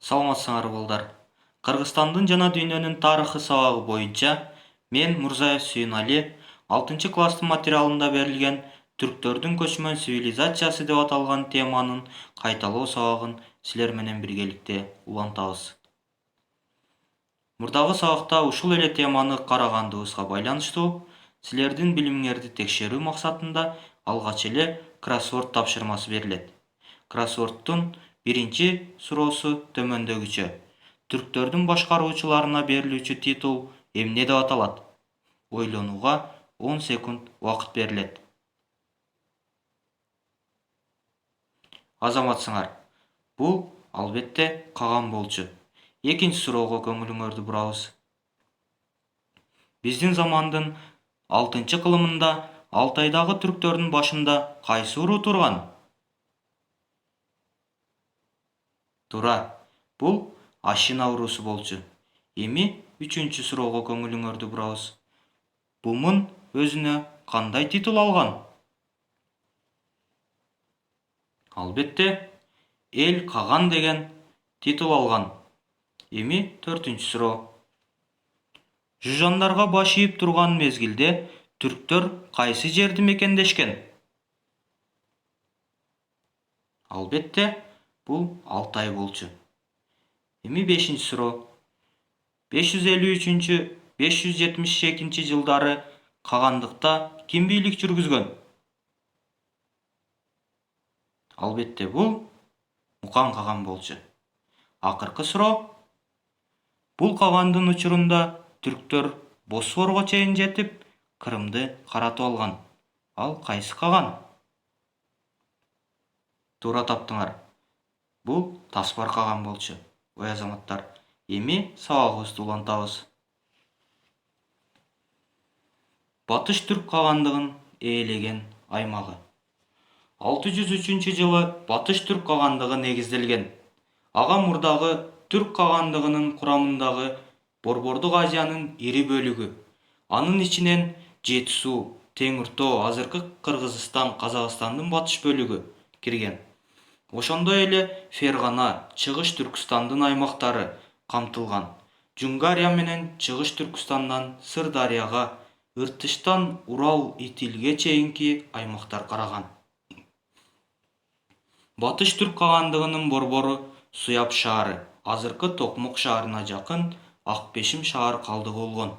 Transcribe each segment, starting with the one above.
Саламатсыңар балдар. Кыргызстандын жана дүйнөнүн тарыхы сабагы боюнча мен Мурзаев Сүйүнали 6 класстын материалында берилген түрктөрдүн көчмөн цивилизациясы деп аталган теманын кайталоо сабагын силер менен биргеликте улантабыз. Мурдагы сабакта ушул эле теманы карагандыбызга байланыштуу силердин билимиңерди текшерүү максатында алгач эле кроссворд тапшырмасы берилет. Кроссвордтун биринчи суроосу төмөндөгүчө. Түрктөрдүн башкаруучуларына берилүүчү титул эмне деп аталат? Ойлонууга 10 секунд убакыт берилет. Азаматсыңар. Бул албетте Каган болчу. Экинчи суроого көңүлүңөрдү бурабыз. Биздин замандын 6-кылымында Алтайдагы түрктөрдүн башында кайсы уруу турган? Туура. Бул Ашина уруусу болчу. Эми 3-чү суроого көңүлүңөрдү бурабыз. Бумун өзүнө кандай титул алган? Албетте, Эл Каган деген титул алган. Эми 4-чү суроо. Жужандарга баш ийип турган мезгилде түрктөр кайсы жерди мекендешкен? Албетте, бул Алтай болчу. Эми 5-чи суроо. 553-572 жылдары Кагандыкта ким бийлик жүргүзгөн? Албетте, бул Мукан Каган болчу. Акыркы суроо. Бул Кагандын учурунда түрктөр Босфорго чейин жетип, Крымды каратып алган. Ал кайсы Каган? Туура таптыңар. Бул Таспар Каган болчу. Ой азаматтар, эми сабагыбызды улантабыз. Батыш түрк Кагандыгын ээлеген аймагы. 603 жылы Батыш түрк Кагандыгы негизделген. Ага мурдагы түрк Кагандыгынын курамындагы Борбордук Азиянын ири бөлүгү. Анын ичинен Жети Суу, Теңиртоо, азыркы Кыргызстан, Казакстандын батыш бөлүгү кирген. Ошондой эле Фергана, Чыгыш Түркстандын аймактары камтылган. Жунгария менен Чыгыш Түркстандан Сырдарияга, Ыртыштан Урал Итилге чейинки аймактар караган. Батыш түрк Кагандыгынын борбору Суяб шаары, азыркы Токмок шаарына жакын Акбешим шаар калдыгы болгон.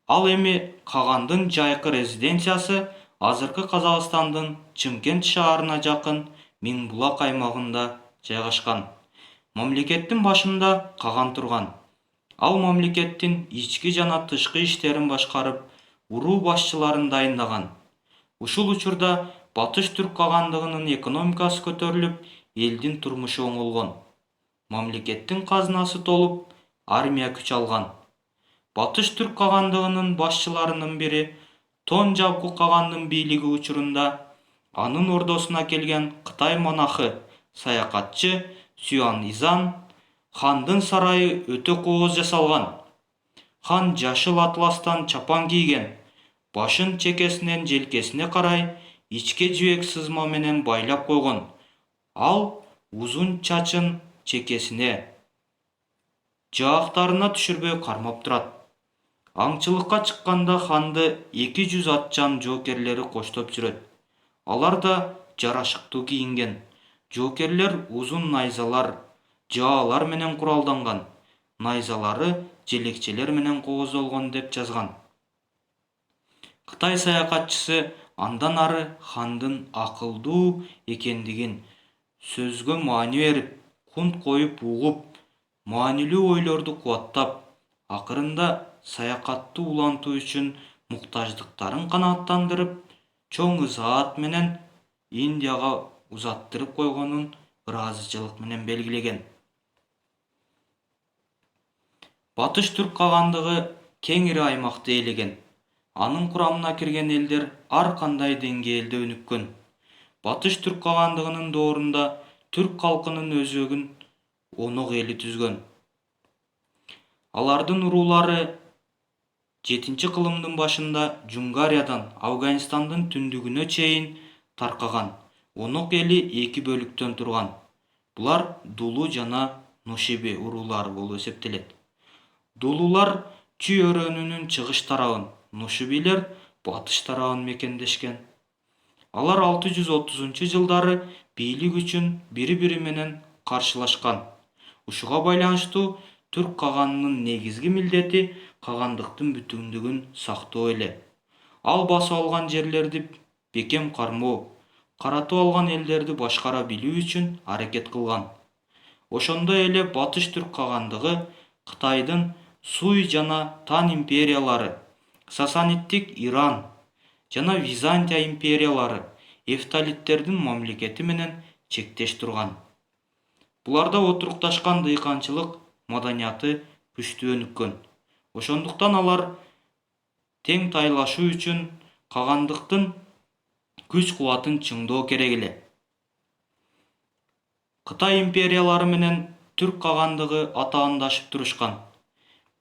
Ал эми Кагандын жайкы резиденциясы азыркы Казакстандын Чымкент шаарына жакын Миңбулак аймагында жайгашкан. Мамлекеттин башында Каган турган. Ал мамлекеттин ички жана тышкы иштерин башкарып, уруу башчыларын дайындаган. Ушул учурда Батыш түрк Кагандыгынын экономикасы көтөрүлүп, элдин турмушу оңолгон. Мамлекеттин казынасы толуп, армия күч алган. Батыш түрк Кагандыгынын башчыларынын бири Тон Жабгу Кагандын бийлиги учурунда анын ордосуна келген Кытай монахы, саякатчы Сюан Изан хандын сарайы өтө кооз жасалган. Хан жашыл атластан чапан кийген, башын чекесинен желкесине карай ичке жибек сызма менен байлап койгон. Ал узун чачын чекесине, жаактарына түшүрбөй кармап турат. Аңчылыкка чыкканда ханды 200 атчан жоокерлери коштоп жүрөт. Алар да жарашыктуу кийинген. Жоокерлер узун найзалар, жаалар менен куралданган. Найзалары желекчелер менен кооздолгон деп жазган. Кытай саякатчысы андан ары хандын акылдуу экендигин сөзгө маани берип, кунт коюп угуп, маанилүү ойлорду кубаттап, акырында саякатты улантуу үчүн муктаждыктарын канааттандырып, чоң ызаат менен Индияга узаттырып койгонун ыраазычылык менен белгилеген. Батыш түрк Кагандыгы кең ири аймакты ээлеген. Анын курамына кирген элдер ар кандай деңгээлде өнүккөн. Батыш түрк Кагандыгынын доорунда түрк калкынын өзөгүн онок эли түзгөн. Алардын уруулары 7-кылымдын башында Жунгариядан Афганистандын түндүгүнө чейин таркаган. Онок эли 2 бөлүктөн турган. Булар Дулу жана Нушиби уруулары болуп эсептелет. Дулулар Чүй өрөөнүнүн чыгыш тарабын, Нушибилер батыш тарабын мекендешкен. Алар 630-жылдары бийлик үчүн бири-бири менен каршылашкан. Ушуга байланыштуу түрк каганынын негизги милдети кагандыктын бүтүндүгүн сактоо эле. Ал басып алган жерлерди бекем кармоо, каратып алган элдерди башкара билүү үчүн аракет кылган. Ошондой эле Батыш түрк кагандыгы Кытайдын Суй жана Тан империялары, Сасаниттик Иран жана Византия империялары эфталиттердин мамлекети менен чектеш турган. Буларда отурукташкан дыйканчылык маданияты күчтүү өнүккөн. Ошондуктан алар тең тайлашуу үчүн кагандыктын күч-кубатын чыңдоо керек эле. Кытай империялары менен түрк кагандыгы атаандашып турушкан.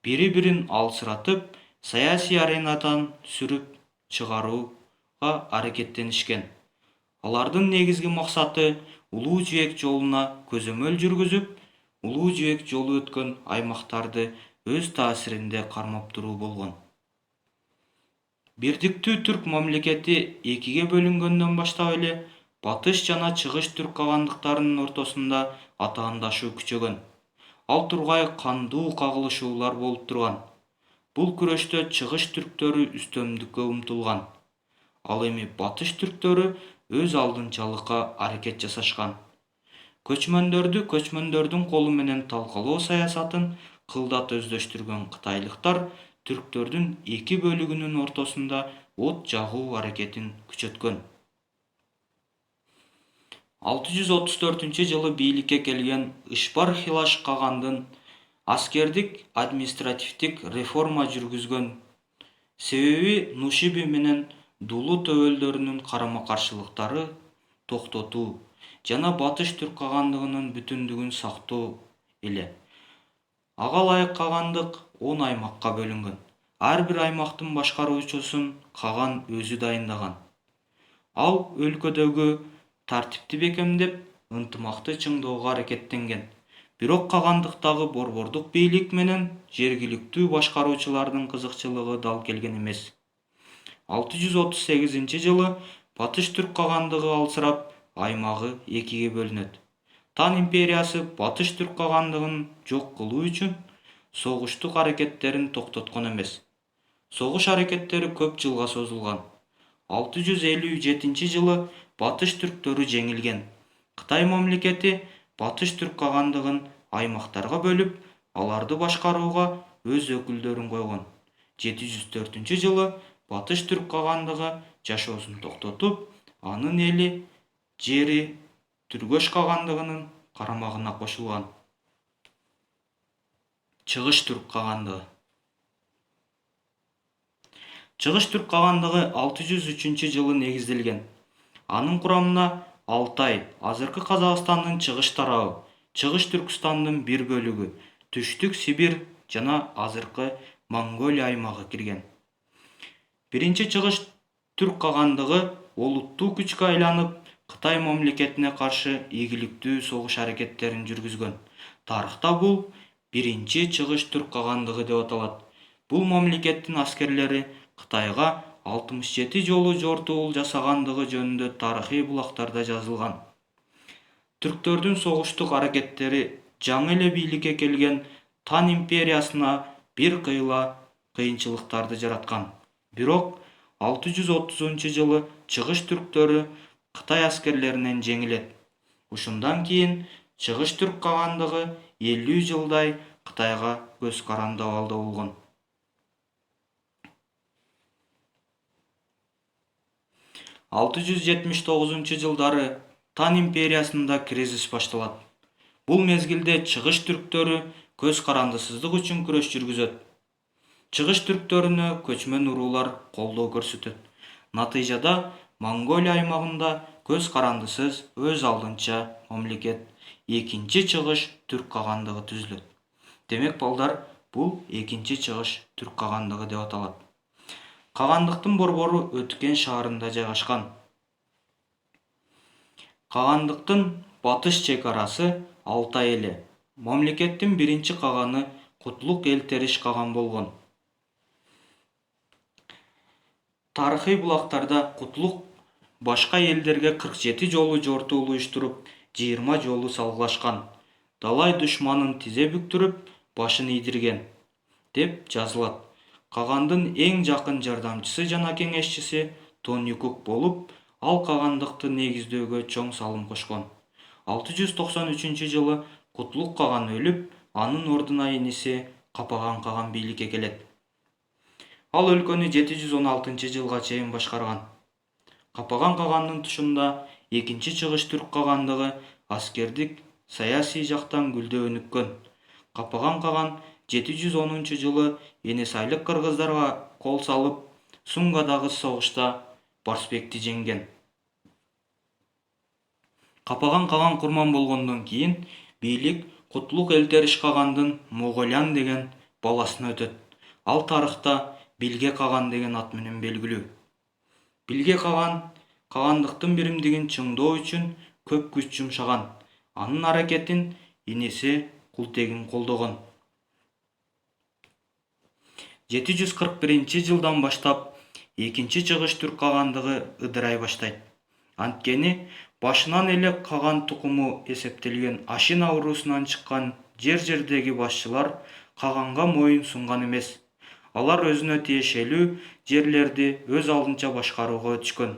Бири-бирин алсыратып, саясий аренадан сүрүп чыгарууга аракеттенишкен. Алардын негизги максаты Улуу Жибек жолуна көзөмөл жүргүзүп, Улуу Жибек жолу өткөн аймактарды өз таасиринде кармап туруу болгон. Бирдиктүү түрк мамлекети экиге бөлүнгөндөн баштап эле батыш жана чыгыш түрк кагандыктарынын ортосунда атаандашуу күчөгөн. Ал тургай кандуу кагылышуулар болуп турган. Бул күрөштө чыгыш түрктөрү үстөмдүккө умтулган. Ал эми батыш түрктөрү өз алдынчалыкка аракет жасашкан. Көчмөндөрдүн колу менен талкалоо саясатын кылдат өздөштүргөн кытайлыктар түрктөрдүн эки бөлүгүнүн ортосунда от жагуу аракетин күчөткөн. 634-жылы бийликке келген Ишбар Хилаш кагандын аскердик административдик реформа жүргүзгөн себеби Нушиби менен Дулу төбөлдөрүнүн карама-каршылыктары токтотуу жана Батыш түрк кагандыгынын бүтүндүгүн сактоо эле. Ага ылайык кагандык 10 аймакка бөлүнгөн. Ар бир аймактын башкаруучусун каган өзү дайындаган. Ал өлкөдөгү тартипти бекемдеп, ынтымакты чыңдоого аракеттенген. Бирок кагандыктагы борбордук бийлик менен жергиликтүү башкаруучулардын кызыкчылыгы дал келген эмес. 638-жылы Батыш түрк кагандыгы алсырап, аймагы экиге бөлүнөт. Тан империясы Батыш түрк кагандыгын жок кылуу үчүн согуштук аракеттерин токтоткон эмес. Согуш аракеттери көп жылга созулган. 657-жылы Батыш түрктөрү жеңилген. Кытай мамлекети Батыш түрк кагандыгын аймактарга бөлүп, аларды башкарууга өз өкүлдөрүн койгон. 704-жылы Батыш түрк кагандыгы жашоосун токтотуп, анын эли жери Түргөш кагандыгынын карамагына кошулган. Чыгыш түрк кагандыгы. Чыгыш түрк кагандыгы 603-жылы негизделген. Анын курамына Алтай, азыркы Казакстандын чыгыш тарабы, Чыгыш Түркстандын бир бөлүгү, Түштүк Сибир жана азыркы Монголия аймагы кирген. Биринчи чыгыш түрк кагандыгы олуттуу күчкө айланып, Кытай мамлекетине каршы ийгиликтүү согуш аракеттерин жүргүзгөн. Тарыхта бул биринчи чыгыш түрк кагандыгы деп аталат. Бул мамлекеттин аскерлери Кытайга 67 жолу жортуул жасагандыгы жөнүндө тарыхый булактарда жазылган. Түрктөрдүн согуштук аракеттери жаңы эле бийликке келген Тан империясына бир кыйла кыйынчылыктарды жараткан. Бирок 630-жылы чыгыш түрктөрү Кытай аскерлеринен жеңилет. Ушундан кийин чыгыш түрк кагандыгы 50 жылдай Кытайга көз каранды абалда болгон. 679-жылдары Тан империясында кризис башталат. Бул мезгилде чыгыш түрктөрү көз карандысыздык үчүн күрөш жүргүзөт. Чыгыш түрктөрүнө көчмөн уруулар колдоо көрсөтөт. Натыйжада Монголия аймагында көз карандысыз өз алдынча мамлекет экинчи чыгыш түрк кагандыгы түзүлөт. Демек балдар, бул экинчи чыгыш түрк кагандыгы деп аталат. Кагандыктын борбору Өткен шаарында жайгашкан. Кагандыктын батыш чек арасы Алтай эли. Мамлекеттин биринчи каганы Кутлук Элтериш каган болгон. Тарыхый булактарда Кутлук башка элдерге 47 жолу жорту уюштуруп, 20 жолу салгылашкан. Далай душманын тизе бүктүрүп, башын ийдирген деп жазылат. Кагандын эң жакын жардамчысы жана кеңешчиси Тонюкук болуп, ал кагандыкты негиздөөгө чоң салым кошкон. 693 жылы Кутлук каган өлүп, анын ордуна иниси Капаган каган бийликке келет. Ал өлкөнү 716-жылга чейин башкарган. Капаган кагандын тушунда экинчи чыгыш түрк кагандыгы аскердик, саясий жактан гүлдөө өнүккөн. Капаган каган 710-жылы Енесайлык кыргыздарга кол салып, Сунгадагы согушта Барсбекти жеңген. Капаган каган курман болгондон кийин бийлик Кутлук Элтериш кагандын Моголян деген баласына өтөт. Ал тарыхта Билге каган деген ат менен белгилүү. Билге каган кагандыктын биримдигин чыңдоо үчүн көп күч жумшаган. Анын аракетин иниси Култегин колдогон. 741-жылдан баштап экинчи чыгыш түрк кагандыгы ыдырай баштайт. Анткени башынан эле каган тукуму эсептелген Ашин оорусунан чыккан жер-жердеги башчылар каганга моюн сунган эмес. Алар өзүнө тиешелүү жерлерди өз алдынча башкарууга өтүшкөн.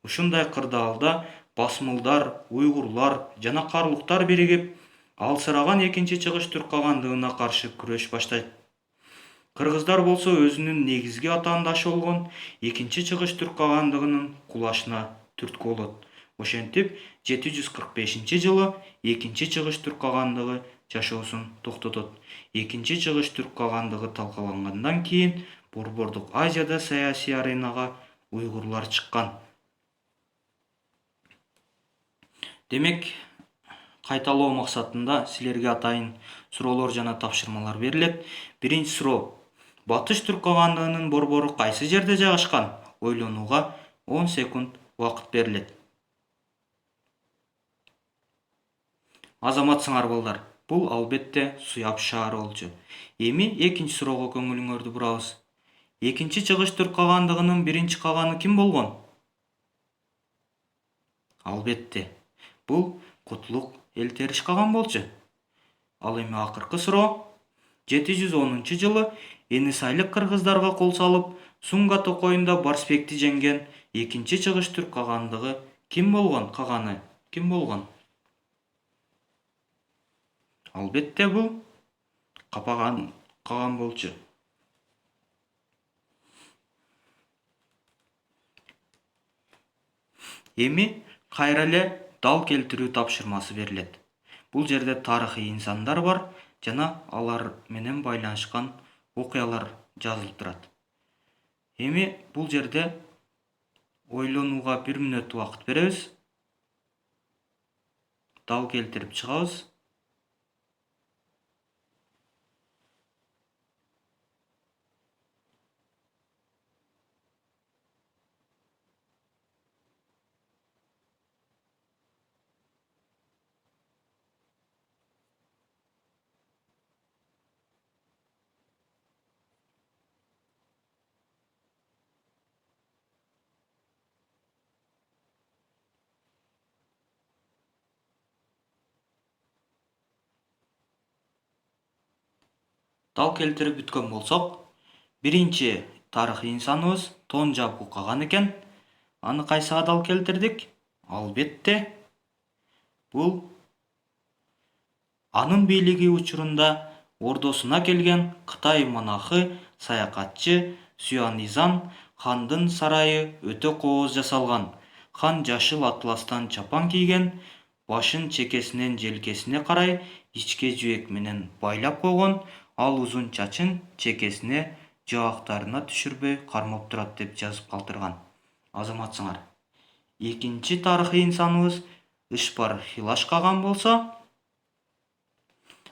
Ушундай кырдаалда басмылдар, уйгурлар жана карлуктар биригип, алсыраган экинчи чыгыш түрк кагандыгына каршы күрөш баштайт. Кыргыздар болсо өзүнүн негизги атаандашы болгон экинчи чыгыш түрк кагандыгынын кулашына түрткү болот. Ошентип 745-жылы экинчи чыгыш түрк кагандыгы жашоосун токтотот. Экинчи чыгыш түрк кагандыгы талкалангандан кийин Борбордук Азияда саясий аренага уйгурлар чыккан. Демек, кайталоо максатында силерге атайын суроолор жана тапшырмалар берилет. Биринчи суроо: Батыш түрк кагандыгынын борбору кайсы жерде жайгашкан? Ойлонууга 10 секунд убакыт берилет. Азаматсыңар балдар, бул албетте Суяб шаары болчу. Эми экинчи суроого көңүлүңөрдү бурабыз. Экинчи чыгыш түрк кагандыгынын биринчи каганы ким болгон? Албетте, бул Кутлук Элтериш каган болчу. Ал эми акыркы суроо: 710-жылы Енесайлык кыргыздарга кол салып, Сунга токоюнда Барсбекти жеңген экинчи чыгыш түрк кагандыгы ким болгон? Каганы ким болгон? Албетте, бул Капаган каган болчу. Эми кайра эле дал келтирүү тапшырмасы берилет. Бул жерде тарыхый инсандар бар жана алар менен байланышкан окуялар жазылып турат. Эми бул жерде ойлонууга 1 мүнөт убакыт беребиз. Дал келтирип чыгабыз. Дал келтирип бүткөн болсок, биринчи тарыхый инсаныбыз Тонжабу каган экен. Аны кайсыга дал келтирдик? Албетте, бул анын бийлиги учурунда ордосуна келген Кытай монахы, саякатчы Сюанизан хандын сарайы өтө кооз жасалган. Хан жашыл атластан чапан кийген, башын чекесинен желкесине карай ичке жибек менен байлап койгон. Ал узун чачын чекесине жабактарына түшүрбөй кармап турат деп жазып калтырган. Азаматсыңар. Экинчи тарыхый инсаныбыз Ишпар Хилаш каган болсо,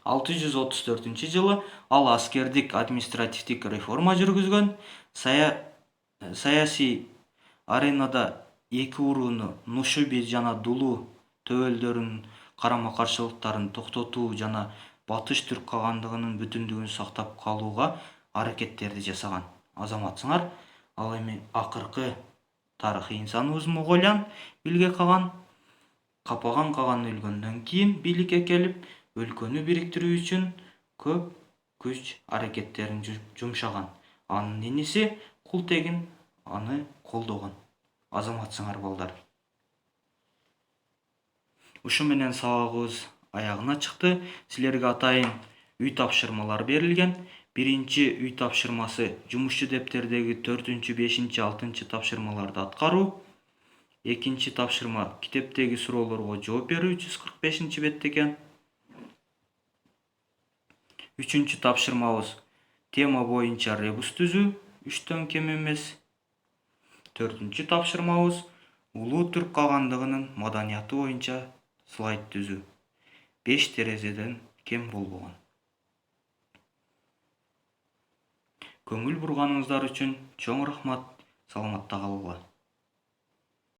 634-жылы ал аскердик административдик реформа жүргүзгөн, саясий аренада эки урууну Нушуби жана Дулу төбөлдөрүн карама-каршылыктарын токтотуу жана Батыш түрк кагандыгынын бүтүндүгүн сактап калууга аракеттерди жасаган азаматсыңар. Ал эми акыркы тарыхый инсаныбыз Моголян билге каган, Капаган каган өлгөндөн кийин бийликке келип, өлкөнү бириктирүү үчүн көп күч аракеттерин жумшаган. Анын иниси Култегин аны колдогон азаматсыңар балдар. Ушу менен сабагыбыз аягына чыкты. Силерге атайын үй тапшырмалар берилген. Биринчи үй тапшырмасы жумушчу дептердеги 4, 5, 6 тапшырмаларды аткаруу. Экинчи тапшырма китептеги суроолорго жооп берүү 145 бетте экен. Үчүнчү тапшырмабыз тема боюнча ребус түзүү 3төн кем эмес. Төртүнчү тапшырмабыз улуу түрк кагандыгынын маданияты боюнча слайд түзүү 5 терезеден кем болбогон. Көңүл бурганыңыздар үчүн чоң рахмат. Саламатта калгыла.